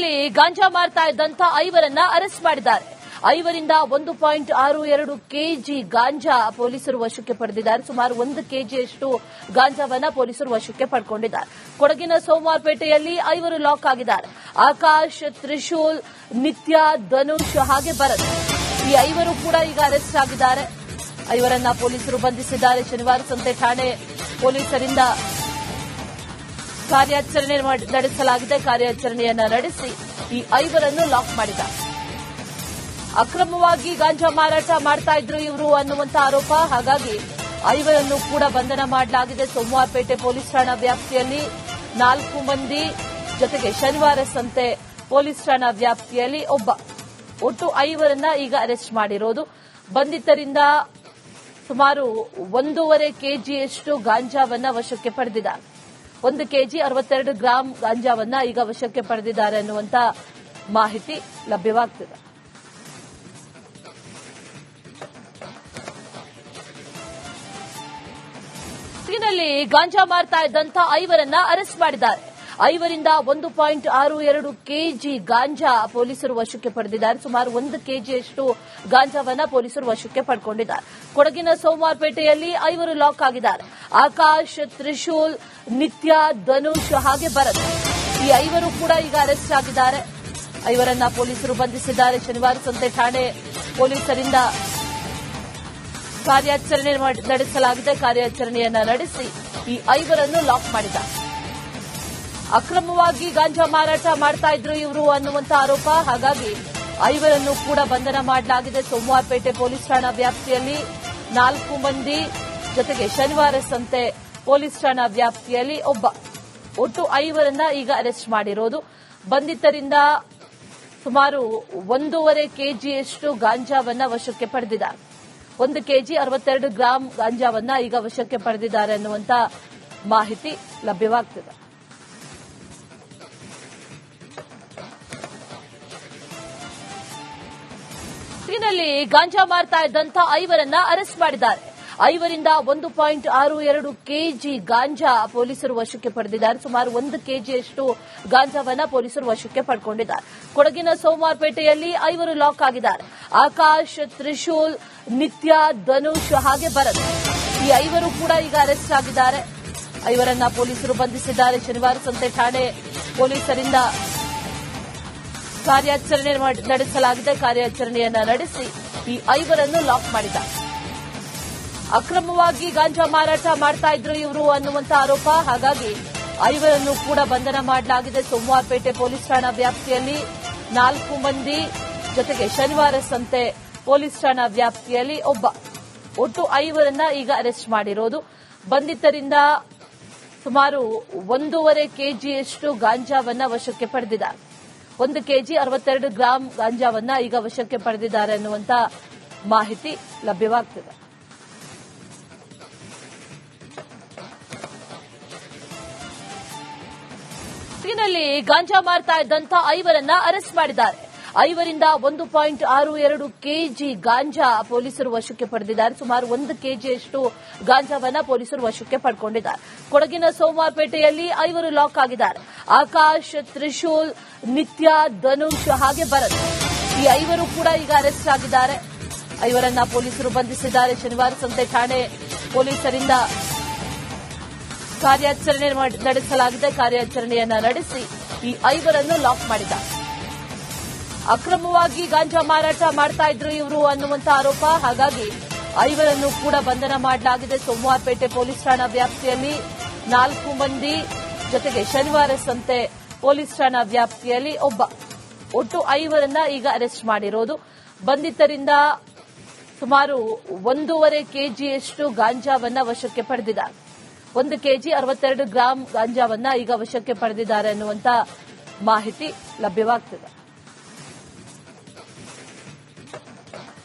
ನಲ್ಲಿ ಗಾಂಜಾ ಮಾರ್ತಾ ಇದ್ದಂತ ಐವರನ್ನ ಅರೆಸ್ಟ್ ಮಾಡಿದ್ದಾರೆ. ಐವರಿಂದ 1.62 ಕೆಜಿ ಗಾಂಜಾ ಪೊಲೀಸರು ವಶಕ್ಕೆ ಪಡೆದಿದ್ದಾರೆ. ಸುಮಾರು 1 ಕೆಜಿಯಷ್ಟು ಗಾಂಜಾವನ್ನ ಪೊಲೀಸರು ವಶಕ್ಕೆ ಪಡೆದುಕೊಂಡಿದ್ದಾರೆ. ಕೊಡಗಿನ ಸೋಮವಾರಪೇಟೆಯಲ್ಲಿ ಐವರು ಲಾಕ್ ಆಗಿದ್ದಾರೆ. ಆಕಾಶ್, ತ್ರಿಶೂಲ್, ನಿತ್ಯ, ಧನುಷ್ ಹಾಗೆ ಭರತ್ ಈ ಐವರು ಕೂಡ ಈಗ ಅರೆಸ್ಟ್ ಆಗಿದ್ದಾರೆ. ಐವರನ್ನ ಪೊಲೀಸರು ಬಂಧಿಸಿದ್ದಾರೆ. ಶನಿವಾರ ಸಂತೆ ಠಾಣೆ ಪೊಲೀಸರಿಂದ ಕಾರ್ಯಾಚರಣೆ ನಡೆಸಲಾಗಿದೆ. ಕಾರ್ಯಾಚರಣೆಯನ್ನ ನಡೆಸಿ ಈ ಐವರನ್ನು ಲಾಕ್ ಮಾಡಿದ್ದಾರೆ. ಅಕ್ರಮವಾಗಿ ಗಾಂಜಾ ಮಾರಾಟ ಮಾಡ್ತಾ ಇದ್ರು ಇವರು ಅನ್ನುವಂತ ಆರೋಪ. ಹಾಗಾಗಿ ಐವರನ್ನು ಕೂಡ ಬಂಧನ ಮಾಡಲಾಗಿದೆ. ಸೋಮವಾರಪೇಟೆ ಪೊಲೀಸ್ ಠಾಣಾ ವ್ಯಾಪ್ತಿಯಲ್ಲಿ 4 ಮಂದಿ ಜೊತೆಗೆ ಶನಿವಾರ ಸಂತೆ ಪೊಲೀಸ್ ಠಾಣಾ ವ್ಯಾಪ್ತಿಯಲ್ಲಿ ಒಟ್ಟು 5ರನ್ನ ಈಗ ಅರೆಸ್ಟ್ ಮಾಡಿರೋದು. ಬಂಧಿತರಿಂದ ಸುಮಾರು 1.5 ಕೆಜಿಯಷ್ಟು ಗಾಂಜಾವನ್ನ ವಶಕ್ಕೆ ಪಡೆದಿದ್ದಾರೆ. 1 ಕೆಜಿ 62 ಗ್ರಾಂ ಗಾಂಜಾವನ್ನ ಈಗ ವಶಕ್ಕೆ ಪಡೆದಿದ್ದಾರೆ ಅನ್ನುವಂತ ಮಾಹಿತಿ ಲಭ್ಯವಾಗ್ತಿದೆ. ನಲ್ಲಿ ಗಾಂಜಾ ಮಾರ್ತಾ ಇದ್ದಂತ ಐವರನ್ನ ಅರೆಸ್ಟ್ ಮಾಡಿದ್ದಾರೆ. ಐವರಿಂದ 1.62 ಕೆಜಿ ಗಾಂಜಾ ಪೊಲೀಸರು ವಶಕ್ಕೆ ಪಡೆದಿದ್ದಾರೆ. ಸುಮಾರು 1 ಕೆಜಿಯಷ್ಟು ಗಾಂಜಾವನ್ನ ಪೊಲೀಸರು ವಶಕ್ಕೆ ಪಡೆದುಕೊಂಡಿದ್ದಾರೆ. ಕೊಡಗಿನ ಸೋಮವಾರಪೇಟೆಯಲ್ಲಿ ಐವರು ಲಾಕ್ ಆಗಿದ್ದಾರೆ. ಆಕಾಶ್, ತ್ರಿಶೂಲ್, ನಿತ್ಯ, ಧನುಷ್ ಹಾಗೆ ಭರತ್ ಈ ಐವರು ಕೂಡ ಈಗ ಅರೆಸ್ಟ್ ಆಗಿದ್ದಾರೆ. ಐವರನ್ನ ಪೊಲೀಸರು ಬಂಧಿಸಿದ್ದಾರೆ. ಶನಿವಾರ ಸಂತೆ ಠಾಣೆ ಪೊಲೀಸರಿಂದ ಕಾರ್ಯಾಚರಣೆ ನಡೆಸಲಾಗಿದೆ. ಕಾರ್ಯಾಚರಣೆಯನ್ನ ನಡೆಸಿ ಈ ಐವರನ್ನು ಲಾಕ್ ಮಾಡಿದ್ದಾರೆ. ಅಕ್ರಮವಾಗಿ ಗಾಂಜಾ ಮಾರಾಟ ಮಾಡ್ತಾ ಇದ್ರು ಇವರು ಅನ್ನುವಂತ ಆರೋಪ. ಹಾಗಾಗಿ ಐವರನ್ನು ಕೂಡ ಬಂಧನ ಮಾಡಲಾಗಿದೆ. ಸೋಮವಾರಪೇಟೆ ಪೊಲೀಸ್ ಠಾಣಾ ವ್ಯಾಪ್ತಿಯಲ್ಲಿ 4 ಮಂದಿ ಜೊತೆಗೆ ಶನಿವಾರ ಸಂತೆ ಪೊಲೀಸ್ ಠಾಣಾ ವ್ಯಾಪ್ತಿಯಲ್ಲಿ ಒಟ್ಟು 5ರನ್ನ ಈಗ ಅರೆಸ್ಟ್ ಮಾಡಿರೋದು. ಬಂಧಿತರಿಂದ ಸುಮಾರು 1.5 ಕೆಜಿಯಷ್ಟು ಗಾಂಜಾವನ್ನ ವಶಕ್ಕೆ ಪಡೆದಿದ್ದಾರೆ. 1 ಕೆಜಿ 62 ಗ್ರಾಂ ಗಾಂಜಾವನ್ನ ಈಗ ವಶಕ್ಕೆ ಪಡೆದಿದ್ದಾರೆ ಅನ್ನುವಂತ ಮಾಹಿತಿ ಲಭ್ಯವಾಗ್ತಿದೆ. ನಲ್ಲಿ ಗಾಂಜಾ ಮಾರ್ತಾ ಇದ್ದಂತ ಐವರನ್ನ ಅರೆಸ್ಟ್ ಮಾಡಿದ್ದಾರೆ. ಐವರಿಂದ 1.62 ಕೆಜಿ ಗಾಂಜಾ ಪೊಲೀಸರು ವಶಕ್ಕೆ ಪಡೆದಿದ್ದಾರೆ. ಸುಮಾರು 1 ಕೆಜಿಯಷ್ಟು ಗಾಂಜಾವನ್ನ ಪೊಲೀಸರು ವಶಕ್ಕೆ ಪಡೆದುಕೊಂಡಿದ್ದಾರೆ. ಕೊಡಗಿನ ಸೋಮವಾರಪೇಟೆಯಲ್ಲಿ ಐವರು ಲಾಕ್ ಆಗಿದ್ದಾರೆ. ಆಕಾಶ್, ತ್ರಿಶೂಲ್, ನಿತ್ಯ, ಧನುಷ್ ಹಾಗೆ ಭರತ್ ಈ ಐವರು ಕೂಡ ಈಗ ಅರೆಸ್ಟ್ ಆಗಿದ್ದಾರೆ. ಐವರನ್ನ ಪೊಲೀಸರು ಬಂಧಿಸಿದ್ದಾರೆ. ಶನಿವಾರ ಸಂತೆ ಠಾಣೆ ಪೊಲೀಸರಿಂದ ಕಾರ್ಯಾಚರಣೆ ನಡೆಸಲಾಗಿದೆ. ಕಾರ್ಯಾಚರಣೆಯನ್ನ ನಡೆಸಿ ಈ ಐವರನ್ನು ಲಾಕ್ ಮಾಡಿದ್ದಾರೆ. ಅಕ್ರಮವಾಗಿ ಗಾಂಜಾ ಮಾರಾಟ ಮಾಡ್ತಾ ಇದ್ರು ಇವರು ಅನ್ನುವಂತ ಆರೋಪ. ಹಾಗಾಗಿ ಐವರನ್ನು ಕೂಡ ಬಂಧನ ಮಾಡಲಾಗಿದೆ. ಸೋಮವಾರಪೇಟೆ ಪೊಲೀಸ್ ಠಾಣಾ ವ್ಯಾಪ್ತಿಯಲ್ಲಿ 4 ಮಂದಿ ಜೊತೆಗೆ ಶನಿವಾರ ಸಂತೆ ಪೊಲೀಸ್ ಠಾಣಾ ವ್ಯಾಪ್ತಿಯಲ್ಲಿ ಒಟ್ಟು 5ರನ್ನ ಈಗ ಅರೆಸ್ಟ್ ಮಾಡಿರೋದು. ಬಂಧಿತರಿಂದ ಸುಮಾರು 1.5 ಕೆಜಿಯಷ್ಟು ಗಾಂಜಾವನ್ನ ವಶಕ್ಕೆ ಪಡೆದಿದ್ದಾರೆ. 1 ಕೆಜಿ 62 ಗ್ರಾಂ ಗಾಂಜಾವನ್ನ ಈಗ ವಶಕ್ಕೆ ಪಡೆದಿದ್ದಾರೆ ಅನ್ನುವಂತ ಮಾಹಿತಿ ಲಭ್ಯವಾಗ್ತಿದೆ. ನಲ್ಲಿ ಗಾಂಜಾ ಮಾರ್ತಾ ಇದ್ದಂತ ಐವರನ್ನ ಅರೆಸ್ಟ್ ಮಾಡಿದ್ದಾರೆ. ಐವರಿಂದ 1.62 ಕೆಜಿ ಗಾಂಜಾ ಪೊಲೀಸರು ವಶಕ್ಕೆ ಪಡೆದಿದ್ದಾರೆ. ಸುಮಾರು 1 ಕೆಜಿಯಷ್ಟು ಗಾಂಜಾವನ್ನ ಪೊಲೀಸರು ವಶಕ್ಕೆ ಪಡೆದುಕೊಂಡಿದ್ದಾರೆ. ಕೊಡಗಿನ ಸೋಮವಾರಪೇಟೆಯಲ್ಲಿ ಐವರು ಲಾಕ್ ಆಗಿದ್ದಾರೆ. ಆಕಾಶ್, ತ್ರಿಶೂಲ್, ನಿತ್ಯ, ಧನುಷ್ ಹಾಗೆ ಭರತ್ ಈ ಐವರು ಕೂಡ ಈಗ ಅರೆಸ್ಟ್ ಆಗಿದ್ದಾರೆ. ಐವರನ್ನ ಪೊಲೀಸರು ಬಂಧಿಸಿದ್ದಾರೆ. ಶನಿವಾರ ಸಂತೆ ಠಾಣೆ ಪೊಲೀಸರಿಂದ ಕಾರ್ಯಾಚರಣೆ ನಡೆಸಲಾಗಿದೆ. ಕಾರ್ಯಾಚರಣೆಯನ್ನ ನಡೆಸಿ ಈ ಐವರನ್ನು ಲಾಕ್ ಮಾಡಿದ್ದಾರೆ. ಅಕ್ರಮವಾಗಿ ಗಾಂಜಾ ಮಾರಾಟ ಮಾಡ್ತಾ ಇದ್ರು ಇವರು ಅನ್ನುವಂತ ಆರೋಪ. ಹಾಗಾಗಿ ಐವರನ್ನು ಕೂಡ ಬಂಧನ ಮಾಡಲಾಗಿದೆ. ಸೋಮವಾರಪೇಟೆ ಪೊಲೀಸ್ ಠಾಣಾ ವ್ಯಾಪ್ತಿಯಲ್ಲಿ 4 ಮಂದಿ ಜೊತೆಗೆ ಶನಿವಾರ ಸಂತೆ ಪೊಲೀಸ್ ಠಾಣಾ ವ್ಯಾಪ್ತಿಯಲ್ಲಿ ಒಟ್ಟು 5ರನ್ನ ಈಗ ಅರೆಸ್ಟ್ ಮಾಡಿರೋದು. ಬಂಧಿತರಿಂದ ಸುಮಾರು 1.5 ಕೆಜಿಯಷ್ಟು ಗಾಂಜಾವನ್ನ ವಶಕ್ಕೆ ಪಡೆದಿದ್ದಾರೆ. 1 ಕೆಜಿ 62 ಗ್ರಾಂ ಗಾಂಜಾವನ್ನ ಈಗ ವಶಕ್ಕೆ ಪಡೆದಿದ್ದಾರೆ ಅನ್ನುವಂತ ಮಾಹಿತಿ ಲಭ್ಯವಾಗ್ತಿದೆ.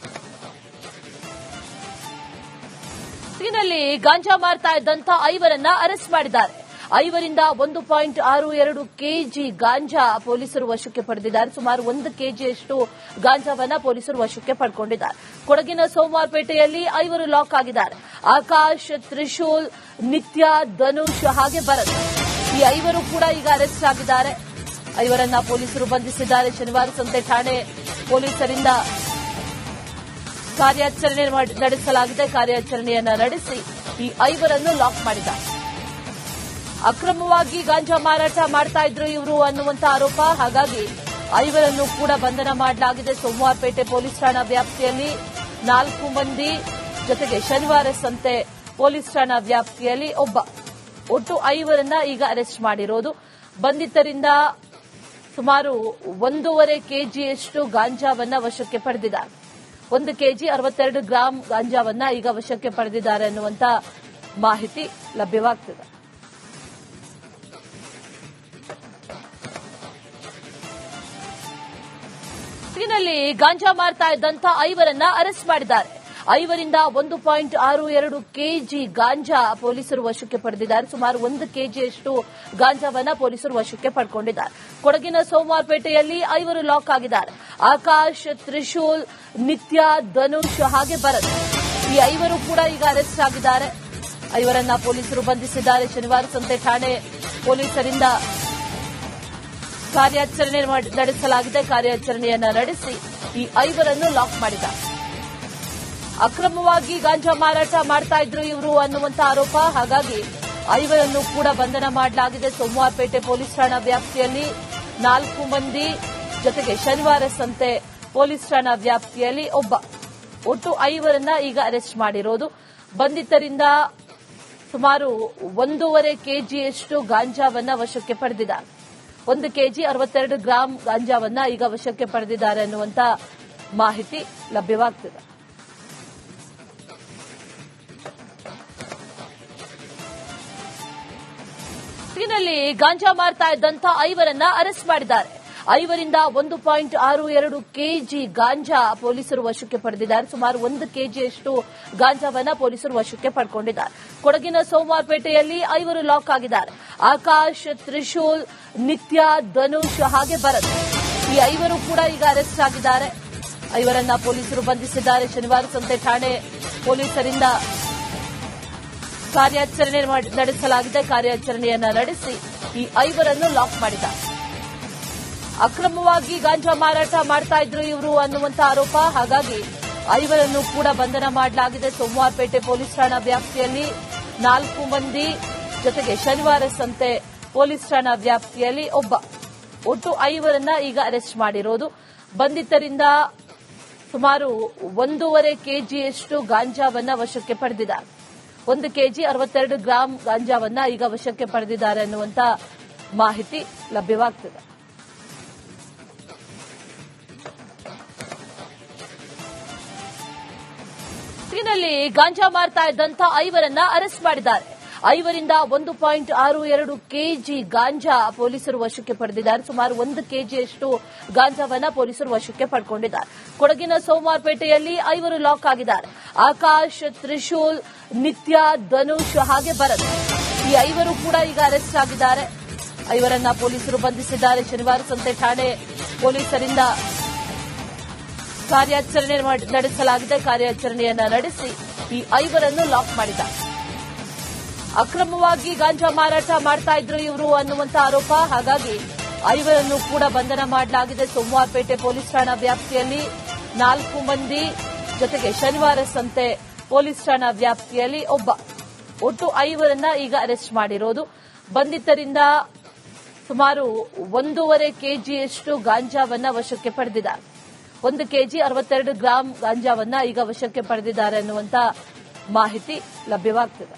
ನಲ್ಲಿ ಗಾಂಜಾ ಮಾರ್ತಾ ಇದ್ದಂತ ಐವರನ್ನ ಅರೆಸ್ಟ್ ಮಾಡಿದ್ದಾರೆ. ಐವರಿಂದ 1.62 ಕೆಜಿ ಗಾಂಜಾ ಪೊಲೀಸರು ವಶಕ್ಕೆ ಪಡೆದಿದ್ದಾರೆ. ಸುಮಾರು 1 ಕೆಜಿಯಷ್ಟು ಗಾಂಜಾವನ್ನ ಪೊಲೀಸರು ವಶಕ್ಕೆ ಪಡೆದುಕೊಂಡಿದ್ದಾರೆ. ಕೊಡಗಿನ ಸೋಮವಾರಪೇಟೆಯಲ್ಲಿ ಐವರು ಲಾಕ್ ಆಗಿದ್ದಾರೆ. ಆಕಾಶ್, ತ್ರಿಶೂಲ್, ನಿತ್ಯ, ಧನುಷ್ ಹಾಗೆ ಭರತ್ ಈ ಐವರು ಕೂಡ ಈಗ ಅರೆಸ್ಟ್ ಆಗಿದ್ದಾರೆ. ಐವರನ್ನ ಪೊಲೀಸರು ಬಂಧಿಸಿದ್ದಾರೆ. ಶನಿವಾರ ಸಂತೆ ಠಾಣೆ ಪೊಲೀಸರಿಂದ ಕಾರ್ಯಾಚರಣೆ ನಡೆಸಲಾಗಿದೆ. ಕಾರ್ಯಾಚರಣೆಯನ್ನ ನಡೆಸಿ ಈ ಐವರನ್ನು ಲಾಕ್ ಮಾಡಿದ್ದಾರೆ. ಅಕ್ರಮವಾಗಿ ಗಾಂಜಾ ಮಾರಾಟ ಮಾಡ್ತಾ ಇದ್ರು ಇವರು ಅನ್ನುವಂತ ಆರೋಪ. ಹಾಗಾಗಿ ಐವರನ್ನು ಕೂಡ ಬಂಧನ ಮಾಡಲಾಗಿದೆ. ಸೋಮವಾರಪೇಟೆ ಪೊಲೀಸ್ ಠಾಣಾ ವ್ಯಾಪ್ತಿಯಲ್ಲಿ 4 ಮಂದಿ ಜೊತೆಗೆ ಶನಿವಾರ ಸಂತೆ ಪೊಲೀಸ್ ಠಾಣಾ ವ್ಯಾಪ್ತಿಯಲ್ಲಿ ಒಟ್ಟು 5ರನ್ನ ಈಗ ಅರೆಸ್ಟ್ ಮಾಡಿರೋದು. ಬಂಧಿತರಿಂದ ಸುಮಾರು 1.5 ಕೆಜಿಯಷ್ಟು ಗಾಂಜಾವನ್ನ ವಶಕ್ಕೆ ಪಡೆದಿದ್ದಾರೆ. 1 ಕೆಜಿ 62 ಗ್ರಾಂ ಗಾಂಜಾವನ್ನ ಈಗ ವಶಕ್ಕೆ ಪಡೆದಿದ್ದಾರೆ ಅನ್ನುವಂತ ಮಾಹಿತಿ ಲಭ್ಯವಾಗ್ತಿದೆ. ನಲ್ಲಿ ಗಾಂಜಾ ಮಾರ್ತಾ ಇದ್ದಂತ 5ರನ್ನ ಅರೆಸ್ಟ್ ಮಾಡಿದ್ದಾರೆ. 5ರಿಂದ 1.62 ಕೆಜಿ ಗಾಂಜಾ ಪೊಲೀಸರು ವಶಕ್ಕೆ ಪಡೆದಿದ್ದಾರೆ. ಸುಮಾರು 1 ಕೆಜಿಯಷ್ಟು ಗಾಂಜಾವನ್ನ ಪೊಲೀಸರು ವಶಕ್ಕೆ ಪಡೆದುಕೊಂಡಿದ್ದಾರೆ. ಕೊಡಗಿನ ಸೋಮವಾರಪೇಟೆಯಲ್ಲಿ 5 ಲಾಕ್ ಆಗಿದ್ದಾರೆ. ಆಕಾಶ್, ತ್ರಿಶೂಲ್, ನಿತ್ಯ, ಧನುಷ್ ಹಾಗೆ ಭರತ್ ಈ 5 ಕೂಡ ಈಗ ಅರೆಸ್ಟ್ ಆಗಿದ್ದಾರೆ. 5ರನ್ನ ಪೊಲೀಸರು ಬಂಧಿಸಿದ್ದಾರೆ. ಶನಿವಾರ ಸಂತೆ ಠಾಣೆ ಪೊಲೀಸರಿಂದ ಕಾರ್ಯಾಚರಣೆ ನಡೆಸಲಾಗಿದೆ. ಕಾರ್ಯಾಚರಣೆಯನ್ನ ನಡೆಸಿ ಈ 5ರನ್ನು ಲಾಕ್ ಮಾಡಿದ್ದಾರೆ. ಅಕ್ರಮವಾಗಿ ಗಾಂಜಾ ಮಾರಾಟ ಮಾಡ್ತಾ ಇದ್ರು ಇವರು ಅನ್ನುವಂತ ಆರೋಪ. ಹಾಗಾಗಿ 5ರನ್ನು ಕೂಡ ಬಂಧನ ಮಾಡಲಾಗಿದೆ. ಸೋಮವಾರಪೇಟೆ ಪೊಲೀಸ್ ಠಾಣಾ ವ್ಯಾಪ್ತಿಯಲ್ಲಿ 4 ಮಂದಿ ಜೊತೆಗೆ ಶನಿವಾರ ಸಂತೆ ಪೊಲೀಸ್ ಠಾಣಾ ವ್ಯಾಪ್ತಿಯಲ್ಲಿ ಒಟ್ಟು 5ರನ್ನ ಈಗ ಅರೆಸ್ಟ್ ಮಾಡಿರೋದು. ಬಂಧಿತರಿಂದ ಸುಮಾರು 1.5 ಕೆಜಿಯಷ್ಟು ಗಾಂಜಾವನ್ನ ವಶಕ್ಕೆ ಪಡೆದಿದ್ದಾರೆ. 1 ಕೆಜಿ 62 ಗ್ರಾಂ ಗಾಂಜಾವನ್ನ ಈಗ ವಶಕ್ಕೆ ಪಡೆದಿದ್ದಾರೆ ಅನ್ನುವಂತ ಮಾಹಿತಿ ಲಭ್ಯವಾಗ್ತಿದೆ. ನಲ್ಲಿ ಗಾಂಜಾ ಮಾರ್ತಾ ಇದ್ದಂತ 5ರನ್ನ ಅರೆಸ್ಟ್ ಮಾಡಿದ್ದಾರೆ. 5ರಿಂದ 1.62 ಕೆಜಿ ಗಾಂಜಾ ಪೊಲೀಸರು ವಶಕ್ಕೆ ಪಡೆದಿದ್ದಾರೆ. ಸುಮಾರು 1 ಕೆಜಿಯಷ್ಟು ಗಾಂಜಾವನ್ನ ಪೊಲೀಸರು ವಶಕ್ಕೆ ಪಡೆದುಕೊಂಡಿದ್ದಾರೆ. ಕೊಡಗಿನ ಸೋಮವಾರಪೇಟೆಯಲ್ಲಿ 5 ಲಾಕ್ ಆಗಿದ್ದಾರೆ. ಆಕಾಶ್, ತ್ರಿಶೂಲ್, ನಿತ್ಯ, ಧನುಷ್ ಹಾಗೆ ಭರತ್ ಈ 5 ಕೂಡ ಈಗ ಅರೆಸ್ಟ್ ಆಗಿದ್ದಾರೆ. 5ರನ್ನ ಪೊಲೀಸರು ಬಂಧಿಸಿದ್ದಾರೆ. ಶನಿವಾರ ಸಂತೆ ಠಾಣೆ ಪೊಲೀಸರಿಂದ ಕಾರ್ಯಾಚರಣೆ ನಡೆಸಲಾಗಿದೆ. ಕಾರ್ಯಾಚರಣೆಯನ್ನ ನಡೆಸಿ ಈ 5ರನ್ನು ಲಾಕ್ ಮಾಡಿದ್ದಾರೆ. ಅಕ್ರಮವಾಗಿ ಗಾಂಜಾ ಮಾರಾಟ ಮಾಡ್ತಾ ಇದ್ರು ಇವರು ಅನ್ನುವಂತ ಆರೋಪ. ಹಾಗಾಗಿ 5ರನ್ನು ಕೂಡ ಬಂಧನ ಮಾಡಲಾಗಿದೆ. ಸೋಮವಾರಪೇಟೆ ಪೊಲೀಸ್ ಠಾಣಾ ವ್ಯಾಪ್ತಿಯಲ್ಲಿ 4 ಮಂದಿ ಜೊತೆಗೆ ಶನಿವಾರ ಸಂತೆ ಪೊಲೀಸ್ ಠಾಣಾ ವ್ಯಾಪ್ತಿಯಲ್ಲಿ ಒಟ್ಟು 5ರನ್ನ ಈಗ ಅರೆಸ್ಟ್ ಮಾಡಿರೋದು. ಬಂಧಿತರಿಂದ ಸುಮಾರು 1.5 ಕೆಜಿಯಷ್ಟು ಗಾಂಜಾವನ್ನ ವಶಕ್ಕೆ ಪಡೆದಿದ್ದಾರೆ. 1 ಕೆಜಿ 62 ಗ್ರಾಂ ಗಾಂಜಾವನ್ನ ಈಗ ವಶಕ್ಕೆ ಪಡೆದಿದ್ದಾರೆ ಅನ್ನುವಂತ ಮಾಹಿತಿ ಲಭ್ಯವಾಗ್ತಿದೆ. ನಲ್ಲಿ ಗಾಂಜಾ ಮಾರ್ತಾ ಇದ್ದಂತ 5ರನ್ನ ಅರೆಸ್ಟ್ ಮಾಡಿದ್ದಾರೆ. 5ರಿಂದ 1.62 ಕೆಜಿ ಗಾಂಜಾ ಪೊಲೀಸರು ವಶಕ್ಕೆ ಪಡೆದಿದ್ದಾರೆ. ಸುಮಾರು 1 ಕೆಜಿಯಷ್ಟು ಗಾಂಜಾವನ್ನ ಪೊಲೀಸರು ವಶಕ್ಕೆ ಪಡೆದುಕೊಂಡಿದ್ದಾರೆ. ಕೊಡಗಿನ ಸೋಮವಾರಪೇಟೆಯಲ್ಲಿ 5 ಲಾಕ್ ಆಗಿದ್ದಾರೆ. ಆಕಾಶ್, ತ್ರಿಶೂಲ್, ನಿತ್ಯ, ಧನುಷ್ ಹಾಗೆ ಭರತ್ ಈ 5 ಕೂಡ ಈಗ ಅರೆಸ್ಟ್ ಆಗಿದ್ದಾರೆ. 5ರನ್ನ ಪೊಲೀಸರು ಬಂಧಿಸಿದ್ದಾರೆ. ಶನಿವಾರ ಸಂತೆ ಠಾಣೆ ಪೊಲೀಸರಿಂದ ಕಾರ್ಯಾಚರಣೆ ನಡೆಸಲಾಗಿದೆ. ಕಾರ್ಯಾಚರಣೆಯನ್ನ ನಡೆಸಿ ಈ 5ರನ್ನು ಲಾಕ್ ಮಾಡಿದ್ದಾರೆ. ಅಕ್ರಮವಾಗಿ ಗಾಂಜಾ ಮಾರಾಟ ಮಾಡ್ತಾ ಇದ್ರು ಇವರು ಅನ್ನುವಂತ ಆರೋಪ. ಹಾಗಾಗಿ 5ರನ್ನು ಕೂಡ ಬಂಧನ ಮಾಡಲಾಗಿದೆ. ಸೋಮವಾರಪೇಟೆ ಪೊಲೀಸ್ ಠಾಣಾ ವ್ಯಾಪ್ತಿಯಲ್ಲಿ 4 ಮಂದಿ ಜೊತೆಗೆ ಶನಿವಾರ ಸಂತೆ ಪೊಲೀಸ್ ಠಾಣಾ ವ್ಯಾಪ್ತಿಯಲ್ಲಿ ಒಟ್ಟು 5ರನ್ನ ಈಗ ಅರೆಸ್ಟ್ ಮಾಡಿರೋದು. ಬಂಧಿತರಿಂದ ಸುಮಾರು 1.5 ಕೆಜಿಯಷ್ಟು ಗಾಂಜಾವನ್ನ ವಶಕ್ಕೆ ಪಡೆದಿದ್ದಾರೆ. 1 ಕೆಜಿ 62 ಗ್ರಾಂ ಗಾಂಜಾವನ್ನ ಈಗ ವಶಕ್ಕೆ ಪಡೆದಿದ್ದಾರೆ ಅನ್ನುವಂತ ಮಾಹಿತಿ ಲಭ್ಯವಾಗ್ತಿದೆ.